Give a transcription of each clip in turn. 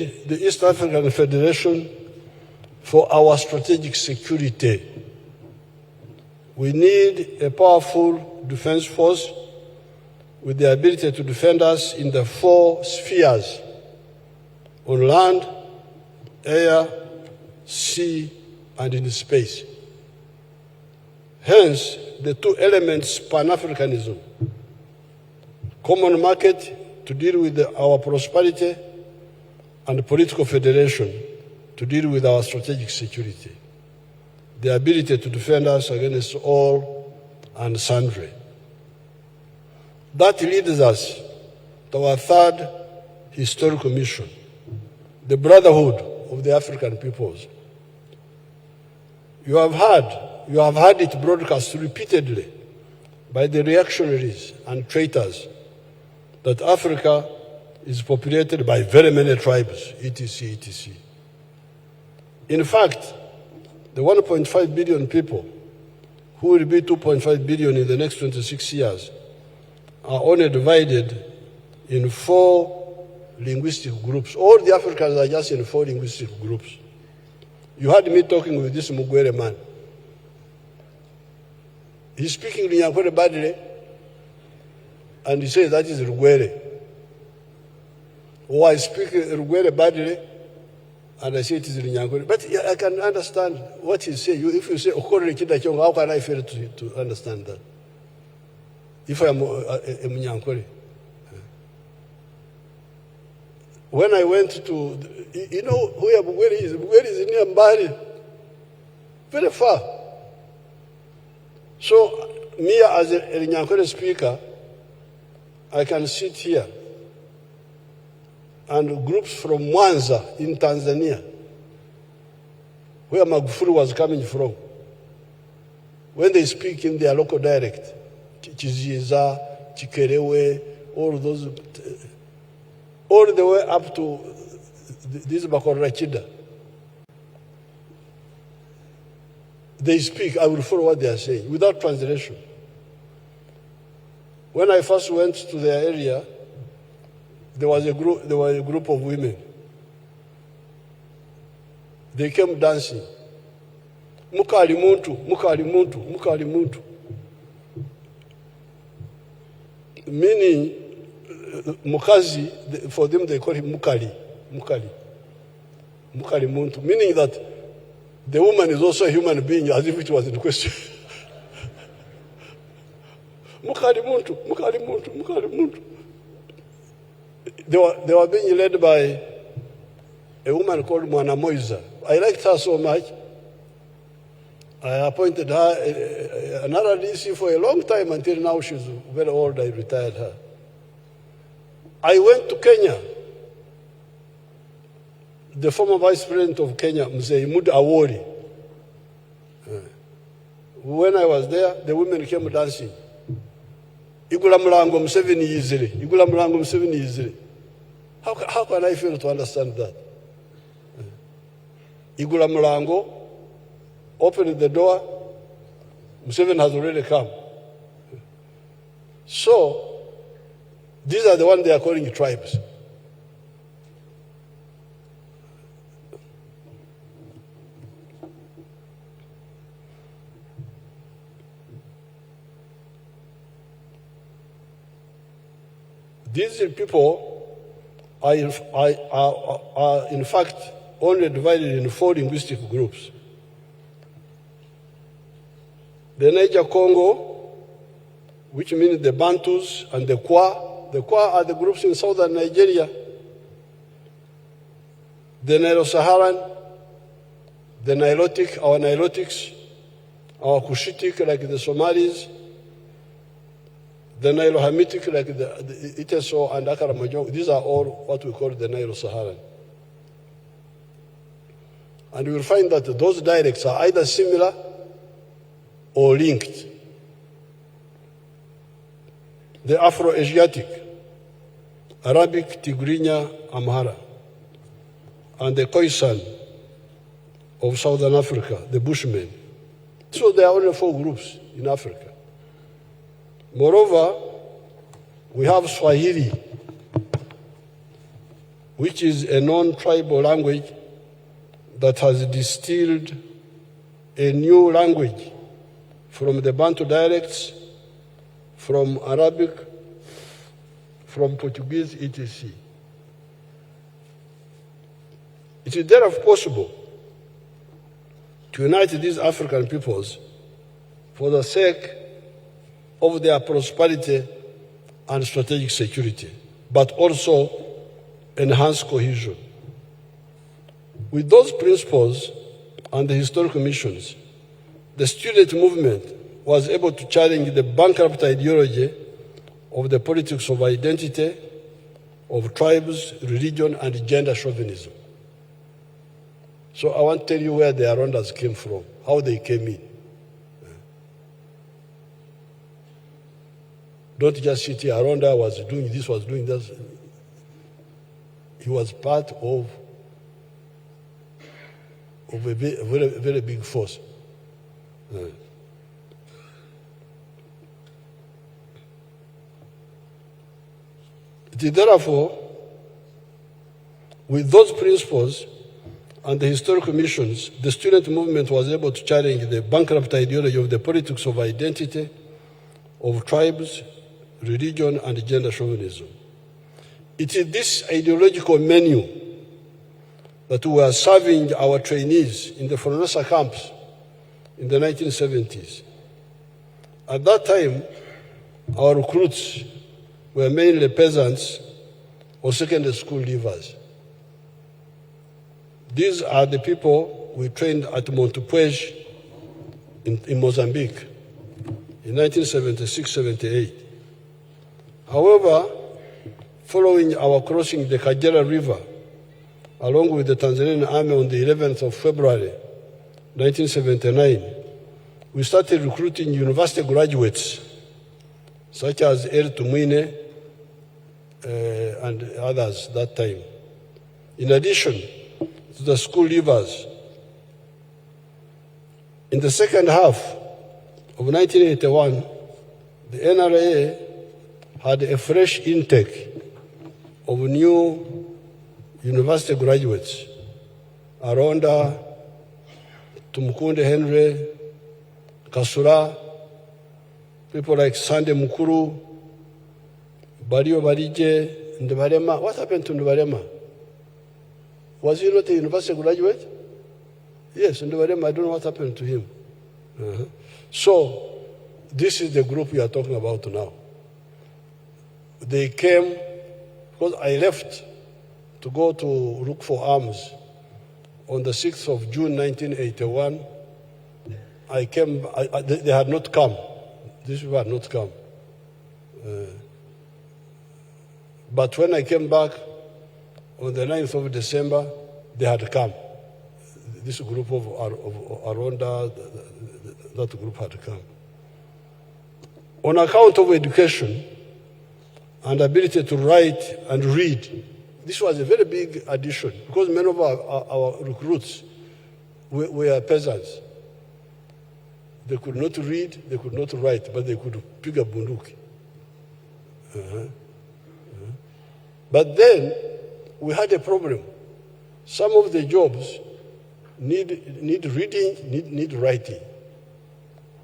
need the East African Federation for our strategic security. We need a powerful defense force with the ability to defend us in the 4 spheres: on land, air, sea, and in space. Hence, the 2 elements Pan-Africanism, common market to deal with our prosperity, and political federation to deal with our strategic security, the ability to defend us against all and sundry. That leads us to our 3rd historical mission, the brotherhood of the African peoples. You have heard it broadcast repeatedly by the reactionaries and traitors that Africa is populated by very many tribes, etc., etc. In fact, the 1.5 billion people, who will be 2.5 billion in the next 26 years, are only divided in 4 linguistic groups. All the Africans are just in 4 linguistic groups. You heard me talking with this Mugwere man. He's speaking Lunyankore badly, and he says that is Rugwere. Or I speak Rugwere badly, and I say it is Lunyankore. But I can understand what he's saying. If you say Okore Kidachong, how can I fail to understand that? If I am a Munyankore. When I went to, you know where Bugwere is? Bugwere is near Mbari, very far. So, me as a Nyankore speaker, I can sit here, and groups from Mwanza in Tanzania, where Magufuli was coming from, when they speak in their local dialect, Chiziza, Chikerewe, all those, all the way up to this Bakorachida. They speak, I will follow what they are saying, without translation. When I first went to their area, there was a group of women. They came dancing. Mukali muntu, mukali muntu, mukali muntu. Meaning, mukazi, for them they call him mukali, mukali. Mukali muntu, meaning that the woman is also a human being, as if it was in question. Mukali muntu, mukali muntu, mukali muntu. They were being led by a woman called Mwana Moiza. I liked her so much. I appointed her another DC for a long time until now she's very old. I retired her. I went to Kenya. The former vice president of Kenya, Museveni Awori. When I was there, the women came dancing. Igula Mulango Museveni easily. Igula Mulango Museveni easily. How can I fail to understand that? Igula Mulango opened the door. Museveni has already come. So, these are the ones they are calling tribes. These people are in fact only divided in 4 linguistic groups. The Niger Congo, which means the Bantus and the Kwa. The Kwa are the groups in southern Nigeria. The Nilo-Saharan, the Nilotic, our Nilotics, our Cushitic like the Somalis, the Nilo-Hamitic like the Iteso and Akaramajo. These are all what we call the Nilo-Saharan. And you will find that those dialects are either similar or linked. The Afro-Asiatic, Arabic, Tigrinya, Amhara, and the Khoisan of Southern Africa, the Bushmen. So there are only 4 groups in Africa. Moreover, we have Swahili. which is a non-tribal language that has distilled a new language from the Bantu dialects, from Arabic, from Portuguese, etc. It is therefore possible to unite these African peoples for the sake of their prosperity and strategic security, but also enhance cohesion. With those principles and the historical missions, the student movement was able to challenge the bankrupt ideology of the politics of identity, of tribes, religion, and gender chauvinism. So I want to tell you where the Arondas came from, how they came in. Don't just sit here, Aronda was doing this, was doing that. He was part of a very, very big force. Therefore, with those principles and the historical missions, the student movement was able to challenge the bankrupt ideology of the politics of identity, of tribes, religion, and gender chauvinism. It is this ideological menu that we are serving our trainees in the Foronasa camps in the 1970s. At that time, our recruits were mainly peasants or secondary school leavers. These are the people we trained at Montepuez in Mozambique in 1976-78. However, following our crossing the Kagera River, along with the Tanzanian army on the 11th of February, 1979, we started recruiting university graduates, such as El Tumwine and others that time. In addition to the school leavers, in the second half of 1981, the NRA had a fresh intake of new university graduates, Aronda, Tumukunde Henry, Kasura, people like Sande Mukuru, Bario Barije, Ndebarema. What happened to Ndebarema? Was he not a university graduate? Yes, Ndebarema, I don't know what happened to him. So, this is the group we are talking about now. They came, because I left to go to look for arms on the 6th of June 1981. I came, they had not come. These people had not come. But when I came back on the 9th of December, they had come. This group of Aronda, that group had come. On account of education and ability to write and read, this was a very big addition because many of our recruits were peasants. They could not read, they could not write, but they could pick a bunduki. But then we had a problem. Some of the jobs need reading, need writing.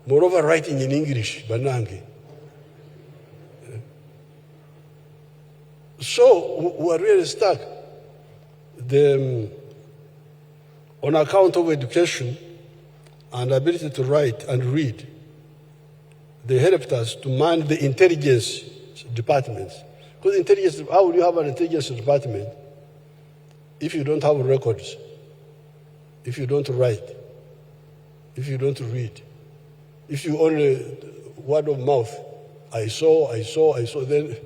Moreover, writing in English, Banangi. So we are really stuck. On account of education and ability to write and read, they helped us to man the intelligence departments. Because intelligence, how will you have an intelligence department if you don't have records, if you don't write, if you don't read, if you only word of mouth, I saw, then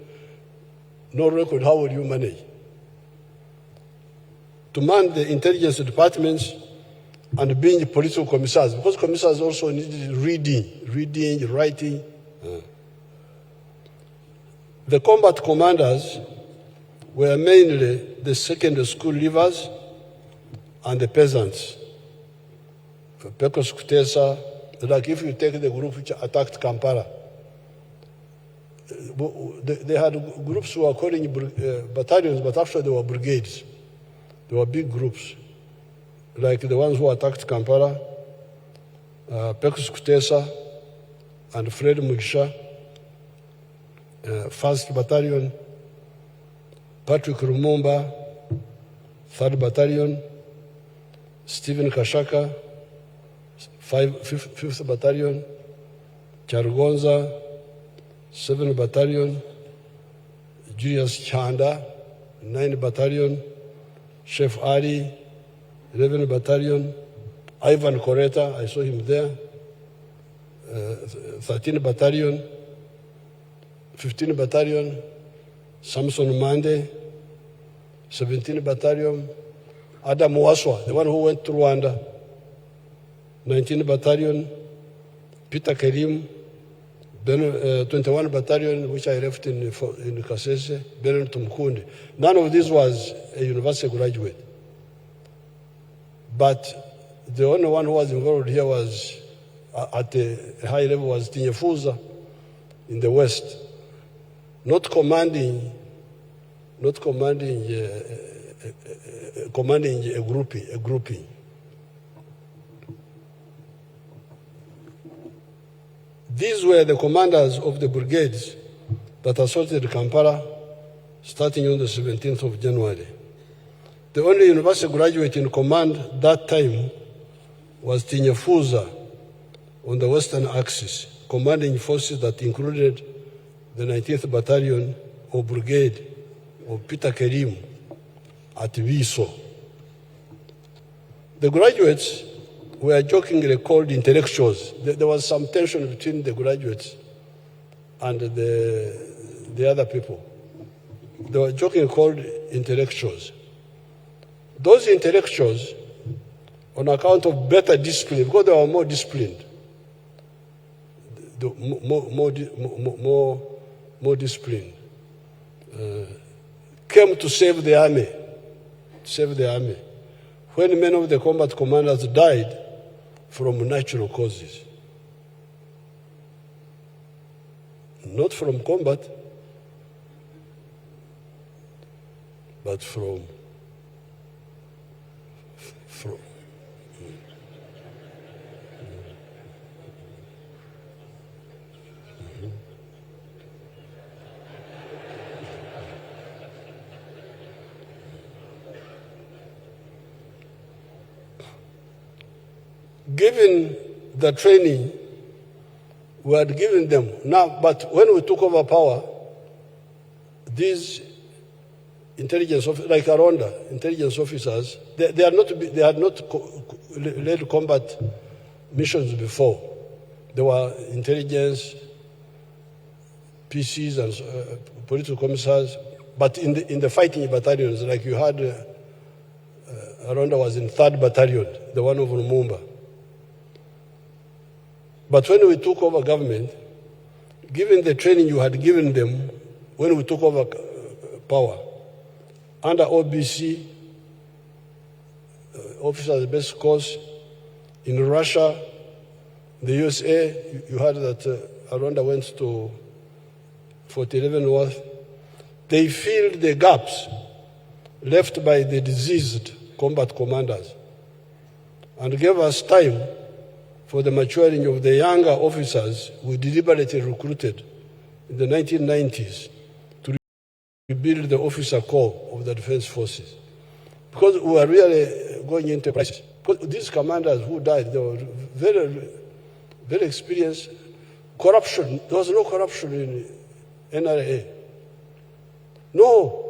no record, how will you manage? To man the intelligence departments and being political commissars, because commissars also need reading, writing. The combat commanders were mainly the secondary school leavers and the peasants. Pekos Kutesa, like if you take the group which attacked Kampala, they had groups who were calling battalions, but actually they were brigades. They were big groups, like the ones who attacked Kampala, Pekus Kutesa and Fred Mugisha, 1st Battalion, Patrick Lumumba, 3rd Battalion, Stephen Kashaka, 5th Battalion, Chargonza, 7th Battalion, Julius Chanda, 9th Battalion, Chef Ali, 11th Battalion, Ivan Koreta, I saw him there, 13th Battalion, 15th Battalion, Samson Mande, 17th Battalion, Adam Waswa, the one who went to Rwanda, 19th Battalion, Peter Kerim, 21 Battalion, which I left in Kasese, Beren Tumkundi. None of this was a university graduate. But the only one who was involved here was, at a high level, was Tinyefuza in the West, not commanding a grouping. These were the commanders of the brigades that assaulted Kampala starting on the 17th of January. The only university graduate in command that time was Tinyefuza on the Western Axis, commanding forces that included the 19th Battalion or Brigade of Peter Kerim at Viso. The graduates were jokingly called intellectuals. There was some tension between the graduates and the other people. They were jokingly called intellectuals. Those intellectuals, on account of better discipline, because they were more disciplined, more disciplined, came to save the army. When many of the combat commanders died from natural causes, not from combat, but from given the training we had given them. Now, but when we took over power, these intelligence officers, like Aronda, intelligence officers, they had not led combat missions before. They were intelligence, PCs and political commissars, but in the fighting battalions, like you had, Aronda was in 3rd Battalion, the one of Lumumba. But when we took over government, given the training you had given them when we took over power, under OBC, officers basic course, in Russia, the USA, you heard that Rwanda went to Fort Leavenworth. They filled the gaps left by the diseased combat commanders and gave us time for the maturing of the younger officers we deliberately recruited in the 1990s to rebuild the officer corps of the defense forces. Because we were really going into a crisis. Because these commanders who died, they were very, very experienced. Corruption, there was no corruption in NRA. No.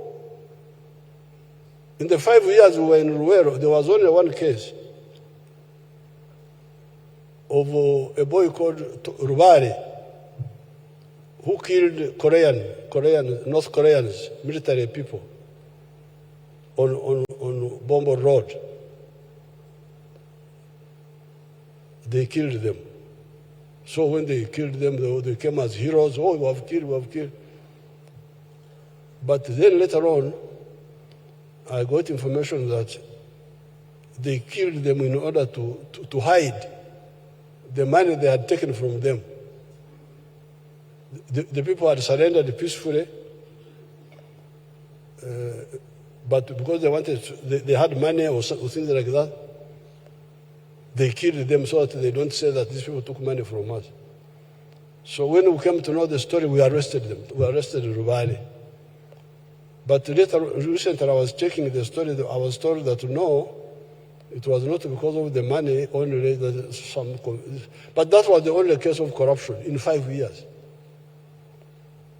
In the 5 years we were in Ruero, there was only one case of a boy called Rubari who killed North Koreans, military people, on Bombo Road. They killed them. So when they killed them, they came as heroes. Oh, we have killed. But then later on, I got information that they killed them in order to hide the money they had taken from them. the people had surrendered peacefully, but because they wanted, they had money or things like that, they killed them so that they don't say that these people took money from us. So when we came to know the story, we arrested them. We arrested Rubani. But recently I was checking the story, I was told that no, it was not because of the money only, that but that was the only case of corruption in 5 years.